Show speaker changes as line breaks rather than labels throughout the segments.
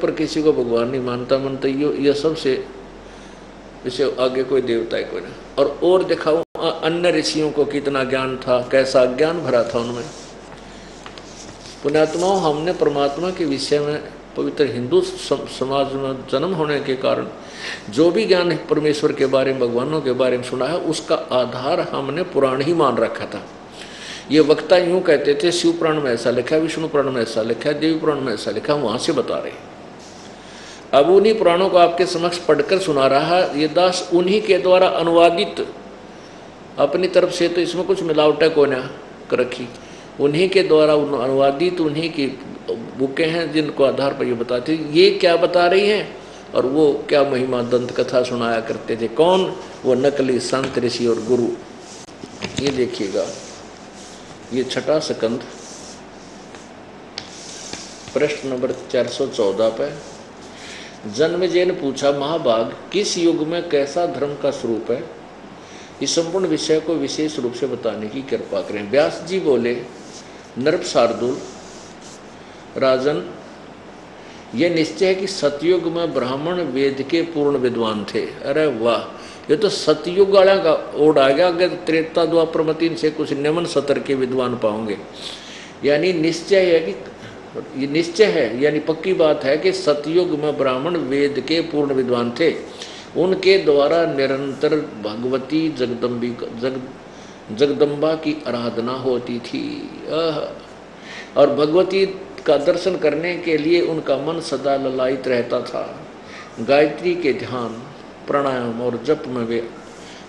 पर किसी को भगवान नहीं मानता मनता, ये सबसे इसे आगे कोई देवता है कोई नहीं। और दिखाओ अन्य ऋषियों को कितना ज्ञान था, कैसा ज्ञान भरा था उनमें। पुण्यात्माओं, हमने परमात्मा के विषय में पवित्र हिंदू समाज में जन्म होने के कारण जो भी ज्ञान परमेश्वर के बारे में, भगवानों के बारे में सुना है, उसका आधार हमने पुराण ही मान रखा था। ये वक्ता यूं कहते थे शिव पुराण में ऐसा लिखा है, विष्णु पुराण में ऐसा लिखा है, देवी पुराण में ऐसा लिखा है, वहां से बता रहे। अब उन्हीं पुराणों को आपके समक्ष पढ़कर सुना रहा है ये दास, उन्हीं के द्वारा अनुवादित, अपनी तरफ से तो इसमें कुछ मिलावट को ना कर रखी, उन्हीं के द्वारा अनुवादित उन्हीं की बुकें हैं जिनको आधार पर ये बताते ये क्या बता रही हैं और वो क्या महिमा दंत कथा सुनाया करते थे। कौन? वो नकली संत ऋषि और गुरु। ये देखिएगा, ये छठा स्कंद प्रश्न नंबर 414 पे जन्मेजय ने पूछा, महाभाग किस युग में कैसा धर्म का स्वरूप है, इस संपूर्ण विषय को विशेष रूप से बताने की कृपा करें। व्यास जी बोले, नृप शार्दुल राजन, यह निश्चय है कि सतयुग में ब्राह्मण वेद के पूर्ण विद्वान थे। अरे वाह, ये तो सतयुग वाला का ओढ़ आ गया। अगर त्रेता द्वापर मतीन से कुछ निम्न सतर के विद्वान पाओगे, यानी निश्चय है कि ये निश्चय है, यानी पक्की बात है कि सतयुग में ब्राह्मण वेद के पूर्ण विद्वान थे। उनके द्वारा निरंतर भगवती जगदम्बा की आराधना होती थी और भगवती का दर्शन करने के लिए उनका मन सदा ललायित रहता था। गायत्री के ध्यान, प्राणायाम और जप में वे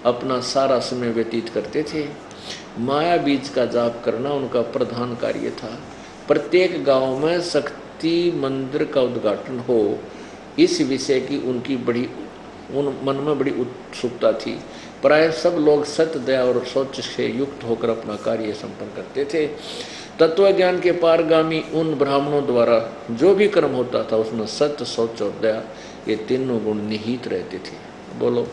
अपना सारा समय व्यतीत करते थे। माया बीज का जाप करना उनका प्रधान कार्य था। प्रत्येक गांव में शक्ति मंदिर का उद्घाटन हो, इस विषय की उनकी मन में बड़ी उत्सुकता थी। प्राय सब लोग सत्य, दया और सोच से युक्त होकर अपना कार्य संपन्न करते थे। तत्व ज्ञान के पारगामी उन ब्राह्मणों द्वारा जो भी कर्म होता था उसमें सत्य, सोच और दया, ये तीनों गुण निहित रहते थे। बोलो,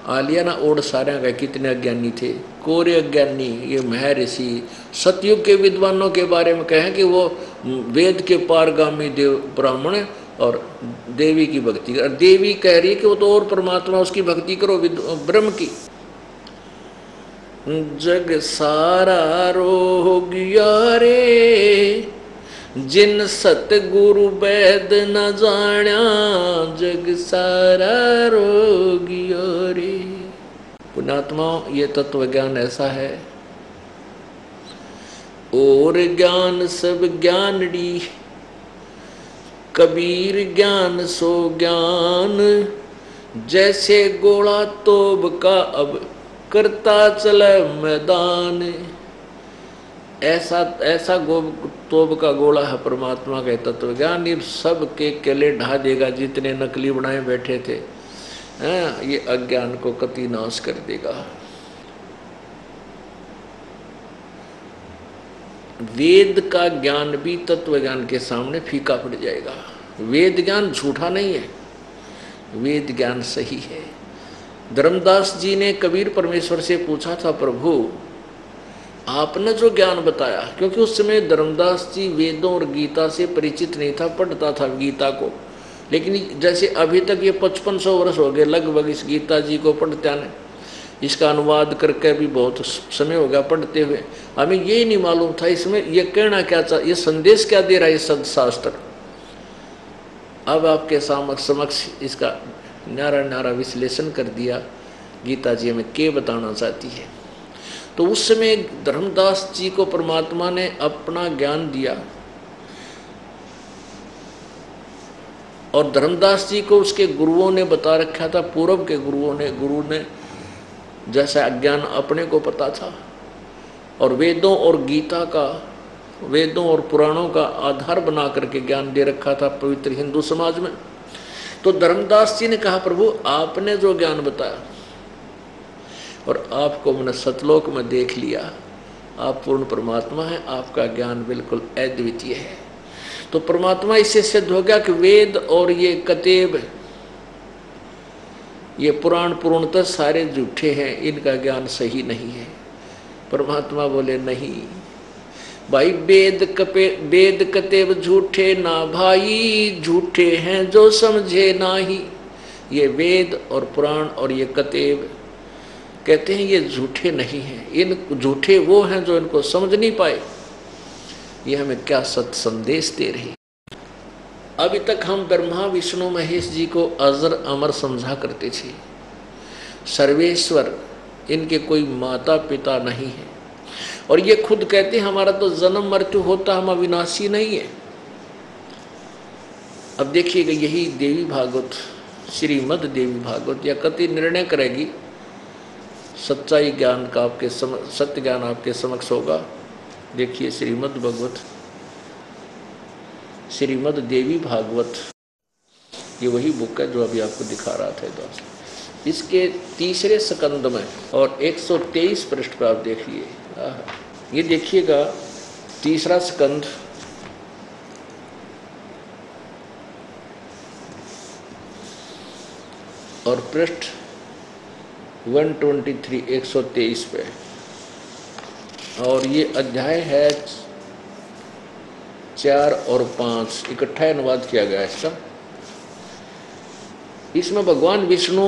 आलिया ना ओढ़ सारे का कितने अज्ञानी थे, कोरे अज्ञानी। ये महर्षि सतयुग के विद्वानों के बारे में कहें कि वो वेद के पारगामी देव ब्राह्मण और देवी की भक्ति कर। देवी कह रही है कि वो तो और परमात्मा, उसकी भक्ति करो ब्रह्म की। जग सारा रोग यारे, जिन सतगुरु वैद न जाण्या, जग सारा रोग यारे। पुण्यात्माओं, ये तत्व ज्ञान ऐसा है, और ज्ञान सब ज्ञानड़ी, कबीर ज्ञान सो ज्ञान, जैसे गोला तोब का अब करता चले मैदान। ऐसा तोब का गोला है परमात्मा का तत्व ज्ञान, ये सब के केले ढा देगा जितने नकली बनाए बैठे थे। ये अज्ञान को कति नाश कर देगा। वेद का ज्ञान भी तत्व ज्ञान के सामने फीका पड़ जाएगा। वेद ज्ञान झूठा नहीं है, वेद ज्ञान सही है। धर्मदास जी ने कबीर परमेश्वर से पूछा था, प्रभु आपने जो ज्ञान बताया, क्योंकि उस समय धर्मदास जी वेदों और गीता से परिचित नहीं था, पढ़ता था गीता को, लेकिन जैसे अभी तक ये 5500 वर्ष हो गए लगभग इस गीता जी को पढ़ते आने, इसका अनुवाद करके भी बहुत समय हो गया पढ़ते हुए। हमें यही नहीं मालूम था इसमें ये कहना क्या चाह, ये संदेश क्या दे रहा है सदशास्त्र। अब आपके समक्ष इसका न्यारा न्यारा विश्लेषण कर दिया, गीता जी हमें क्या बताना चाहती है। तो उस समय धर्मदास जी को परमात्मा ने अपना ज्ञान दिया और धर्मदास जी को उसके गुरुओं ने बता रखा था, पूर्व के गुरु ने जैसा ज्ञान अपने को पता था और वेदों और गीता का, वेदों और पुराणों का आधार बना करके ज्ञान दे रखा था पवित्र हिंदू समाज में। तो धर्मदास जी ने कहा, प्रभु आपने जो ज्ञान बताया और आपको मैंने सतलोक में देख लिया, आप पूर्ण परमात्मा हैं, आपका ज्ञान बिल्कुल अद्वितीय है। तो परमात्मा इससे सिद्ध हो गया कि वेद और ये कतेब, ये पुराण पूर्णतः सारे झूठे हैं, इनका ज्ञान सही नहीं है। परमात्मा बोले नहीं, भाई वेद कतेब झूठे ना भाई, झूठे हैं जो समझे नाही। ये वेद और पुराण और ये कतेब कहते हैं ये झूठे नहीं हैं, इन झूठे वो हैं जो इनको समझ नहीं पाए। ये हमें क्या सत संदेश दे रही। अभी तक हम ब्रह्मा विष्णु महेश जी को अजर अमर समझा करते थे, सर्वेश्वर, इनके कोई माता पिता नहीं है। और ये खुद कहते हैं हमारा तो जन्म मृत्यु होता, हम अविनाशी नहीं है। अब देखिएगा यही देवी भागवत, श्रीमद देवी भागवत या कति निर्णय करेगी, सच्चाई ज्ञान का आपके सत्य ज्ञान आपके समक्ष होगा। देखिए श्रीमद भगवत, श्रीमद देवी भागवत, ये वही बुक है जो अभी आपको दिखा रहा था दोस्त। इसके तीसरे स्कंद में और 123 पृष्ठ पर आप देखिए, ये देखिएगा तीसरा स्कंद और पृष्ठ 123 123 पे, और ये अध्याय है 4 और 5 इकट्ठा अनुवाद किया गया है इसका। इसमें भगवान विष्णु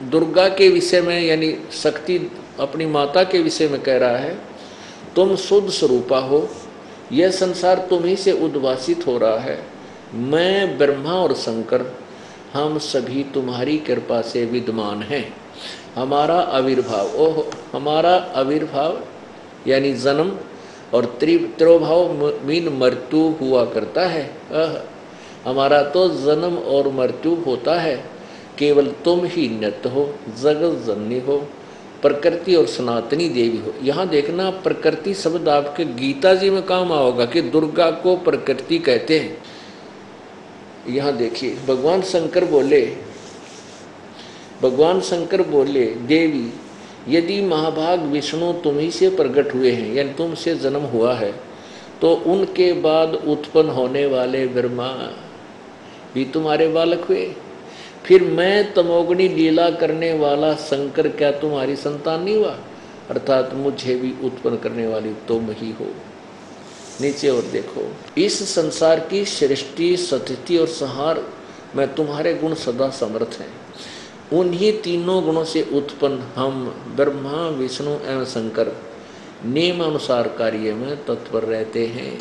दुर्गा के विषय में यानी शक्ति अपनी माता के विषय में कह रहा है, तुम शुद्ध स्वरूपा हो, यह संसार तुम ही से उद्भासित हो रहा है। मैं ब्रह्मा और शंकर हम सभी तुम्हारी कृपा से विद्यमान हैं। हमारा आविर्भाव, ओह हमारा आविर्भाव यानी जन्म और त्रिभाव मीन मृत्यु हुआ करता है। हमारा तो जन्म और मृत्यु होता है, केवल तुम ही नित्य हो, जगत जननी हो, प्रकृति और सनातनी देवी हो। यहाँ देखना प्रकृति शब्द आपके गीता जी में काम आओगा कि दुर्गा को प्रकृति कहते हैं। यहाँ देखिए भगवान शंकर बोले देवी यदि महाभाग विष्णु तुम्ही से प्रकट हुए हैं यानी तुमसे जन्म हुआ है, तो उनके बाद उत्पन्न होने वाले ब्रह्मा भी तुम्हारे बालक हुए। फिर मैं तमोगुणी लीला करने वाला शंकर क्या तुम्हारी संतान नहीं हुआ? अर्थात मुझे भी उत्पन्न करने वाली तुम ही हो। नीचे और देखो, इस संसार की सृष्टि स्थिति और संहार में तुम्हारे गुण सदा समर्थ हैं। उन्हीं तीनों गुणों से उत्पन्न हम ब्रह्मा विष्णु एवं शंकर नियमानुसार कार्य में तत्पर रहते हैं।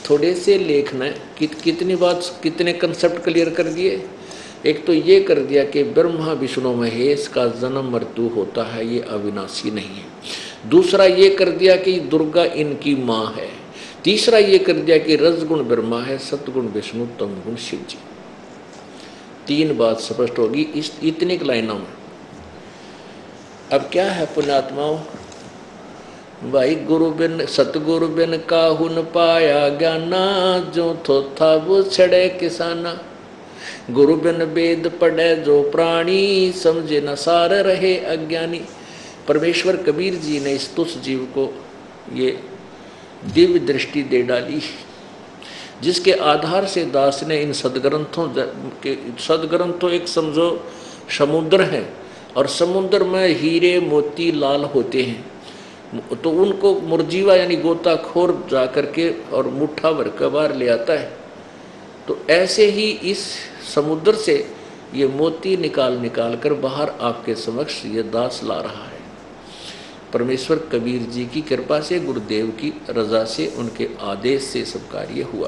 थोड़े से लेख में कितनी बात, कितने कंसेप्ट क्लियर कर दिए। एक तो ये कर दिया कि ब्रह्मा विष्णु महेश का जन्म मृत्यु होता है, ये अविनाशी नहीं है। दूसरा ये कर दिया कि दुर्गा इनकी माँ है। तीसरा ये कर दिया कि रजगुण ब्रह्मा है, सतगुण विष्णु, तमगुण शिव जी। तीन बात स्पष्ट होगी इस इतने लाइनों में। अब क्या है पुण्यात्माओं, भाई गुरु बिन सतगुरु बिन काहू न पाया ज्ञाना, जो थो था वो छड़े किसाना। गुरु बिन वेद पढ़े जो प्राणी, समझे न सार रहे अज्ञानी। परमेश्वर कबीर जी ने इस तुच्छ जीव को ये दिव्य दृष्टि दे डाली, जिसके आधार से दास ने इन सदग्रंथ तो एक समझो समुद्र है, और समुद्र में हीरे मोती लाल होते हैं, तो उनको मुरजीवा यानी गोताखोर जा करके और मुट्ठा भर कर बाहर ले आता है। तो ऐसे ही इस समुद्र से ये मोती निकाल कर बाहर आपके समक्ष ये दास ला रहा है। परमेश्वर कबीर जी की कृपा से, गुरुदेव की रजा से, उनके आदेश से सब कार्य हुआ है।